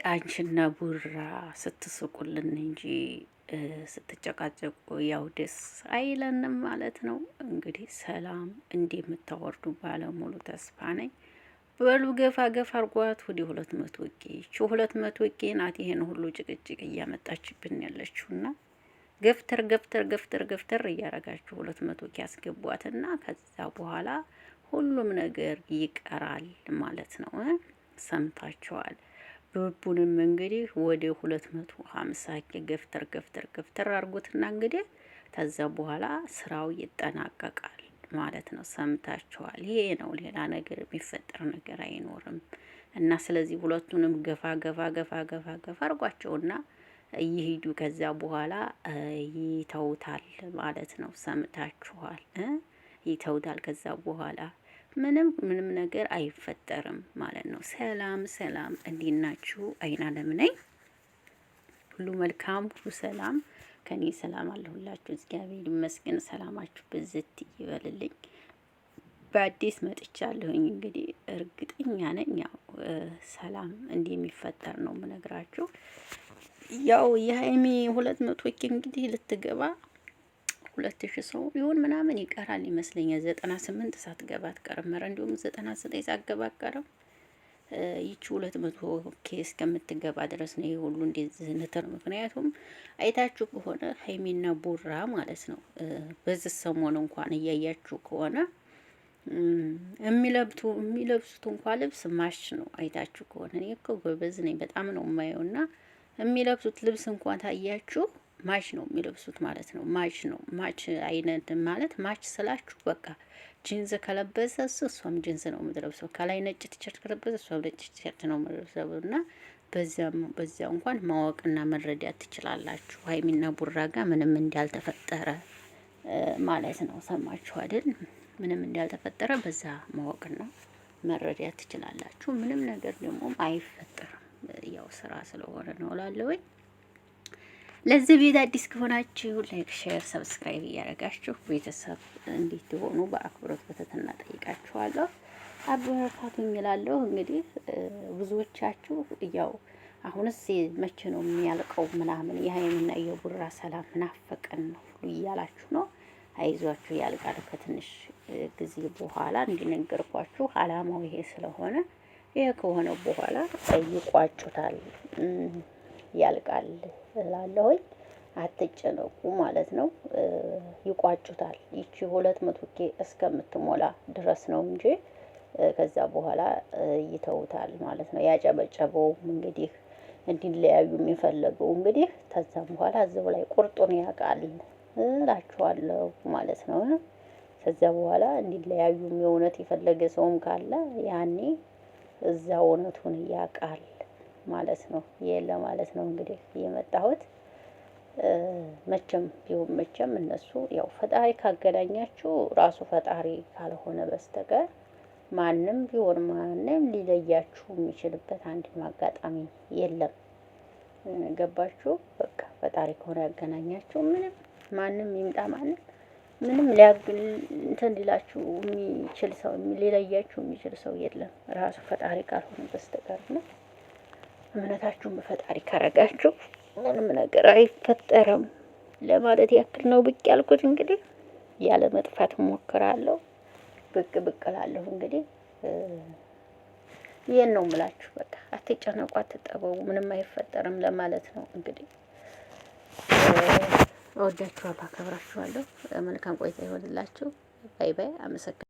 አንቺና ቡራ ስትስቁልን እንጂ ስትጨቃጨቁ ያው ደስ አይለንም ማለት ነው። እንግዲህ ሰላም እንደምታወርዱ ባለሙሉ ተስፋ ነኝ። በሉ ገፋ ገፋ አርጓት ወደ 200 ኬ 200 ኬ ናት። ይሄን ሁሉ ጭቅጭቅ እያመጣችብን ያለችውና ገፍተር ገፍተር ገፍተር ገፍተር እያረጋችሁ 200 ኬ አስገቧትና ከዛ በኋላ ሁሉም ነገር ይቀራል ማለት ነው። ሰምታችኋል። ብቡንም እንግዲህ ወደ 250 ኬ ገፍተር ገፍተር ገፍተር አርጉትና እንግዲህ ከዛ በኋላ ስራው ይጠናቀቃል ማለት ነው። ሰምታችኋል። ይሄ ነው፣ ሌላ ነገር የሚፈጠር ነገር አይኖርም። እና ስለዚህ ሁለቱንም ገፋ ገፋ ገፋ ገፋ ገፋ አርጓቸውና ይሄዱ። ከዛ በኋላ ይተውታል ማለት ነው። ሰምታችኋል። ይተውታል። ከዛ በኋላ ምንም ነገር አይፈጠርም ማለት ነው። ሰላም ሰላም፣ እንዴት ናችሁ? አይን አለም ነኝ። ሁሉ መልካም፣ ሁሉ ሰላም፣ ከኔ ሰላም አለሁላችሁ። እግዚአብሔር ይመስገን። ሰላማችሁ ብዝት ይበልልኝ። በአዲስ መጥቻለሁኝ። እንግዲህ እርግጠኛ ነኝ ያው ሰላም እንደሚፈጠር ነው የምነግራችሁ። ያው የሀይሚ 200 ኬ እንግዲህ ልትገባ 2000 ሰው ይሁን ምናምን ይቀራል ይመስለኛል። 98 ሳትገባ አትቀርም። ኧረ እንዲሁም 99 ሳትገባ አትቀርም። ይቺ 200 ኬ እስከምትገባ ድረስ ነው ይሄ ሁሉ እንደዚህ ንትር። ምክንያቱም አይታችሁ ከሆነ ሀይሚና ቡራ ማለት ነው በዚህ ሰሞን እንኳን እያያችሁ ከሆነ የሚለብሱት እንኳን ልብስ ማች ነው። አይታችሁ ከሆነ እኔ እኮ ጎበዝ ነኝ፣ በጣም ነው የማየውና የሚለብሱት ልብስ እንኳን ታያችሁ ማች ነው የሚለብሱት ማለት ነው። ማች ነው። ማች አይነት ማለት ማች ስላችሁ በቃ ጂንስ ከለበሰ እሷም ጂንስ ነው የምትለብሰው። ከላይ ነጭ ቲሸርት ከለበሰ እሷም ነጭ ቲሸርት ነው የምትለብሰው። እና በዚያ እንኳን ማወቅና መረዳት ትችላላችሁ። ሀይሚና ቡራ ጋር ምንም እንዳልተፈጠረ ማለት ነው። ሰማችሁ አይደል? ምንም እንዳልተፈጠረ በዛ ማወቅና መረዳት ትችላላችሁ። ምንም ነገር ደግሞ አይፈጠርም። ያው ስራ ስለሆነ ነው እላለሁኝ። ለዚህ ቤት አዲስ ከሆናችሁ ላይክ፣ ሼር፣ ሰብስክራይብ እያደረጋችሁ ቤተሰብ እንድትሆኑ በአክብሮት በትህትና ጠይቃችኋለሁ። አበረታቱኝ እላለሁ። እንግዲህ ብዙዎቻችሁ ያው አሁንስ መቼ ነው የሚያልቀው ምናምን የሀይሚና የቡራ ሰላም ናፈቀን ነው እያላችሁ ነው። አይዟችሁ፣ ያልቃል ከትንሽ ጊዜ በኋላ። እንዲነገርኳችሁ አላማው ይሄ ስለሆነ ይሄ ከሆነ በኋላ ይቋጩታል፣ ያልቃል እላለሁኝ። አትጨነቁ ማለት ነው። ይቋጩታል። ይቺ 200 ኬ እስከምትሞላ ድረስ ነው እንጂ ከዛ በኋላ ይተውታል ማለት ነው። ያጨበጨበው እንግዲህ እንዲለያዩ የሚፈለገው እንግዲህ ከዛም በኋላ እዛው ላይ ቁርጡን ያውቃል እላችኋለሁ ማለት ነው። ከዛ በኋላ እንዲለያዩ የእውነት የፈለገ ሰውም ካለ ያኔ እዛ እውነቱን ያውቃል ማለት ነው። የለ ማለት ነው እንግዲህ የመጣሁት። መቼም ቢሆን መቼም እነሱ ያው ፈጣሪ ካገናኛችሁ ራሱ ፈጣሪ ካልሆነ በስተቀር ማንም ቢሆን ማንም ሊለያችሁ የሚችልበት አንድም አጋጣሚ የለም። ገባችሁ? በቃ ፈጣሪ ከሆነ ያገናኛችሁ ምንም ማንም ይምጣ ማንም ምንም እንትን ሊላችሁ የሚችል ሰው ሊለያችሁ የሚችል ሰው የለም ራሱ ፈጣሪ ካልሆነ በስተቀር ነው። እምነታችሁን በፈጣሪ ካረጋችሁ ምንም ነገር አይፈጠርም ለማለት ያክል ነው ብቅ ያልኩት። እንግዲህ ያለ መጥፋት ሞክራለሁ፣ ብቅ እላለሁ። እንግዲህ ይሄን ነው የምላችሁ። በቃ አትጨነቁ፣ አትጠበቡ፣ ምንም አይፈጠርም ለማለት ነው። እንግዲህ እወዳችኋለሁ፣ አከብራችኋለሁ። መልካም ቆይታ ይሆንላችሁ። ባይ ባይ። አመሰግናለሁ።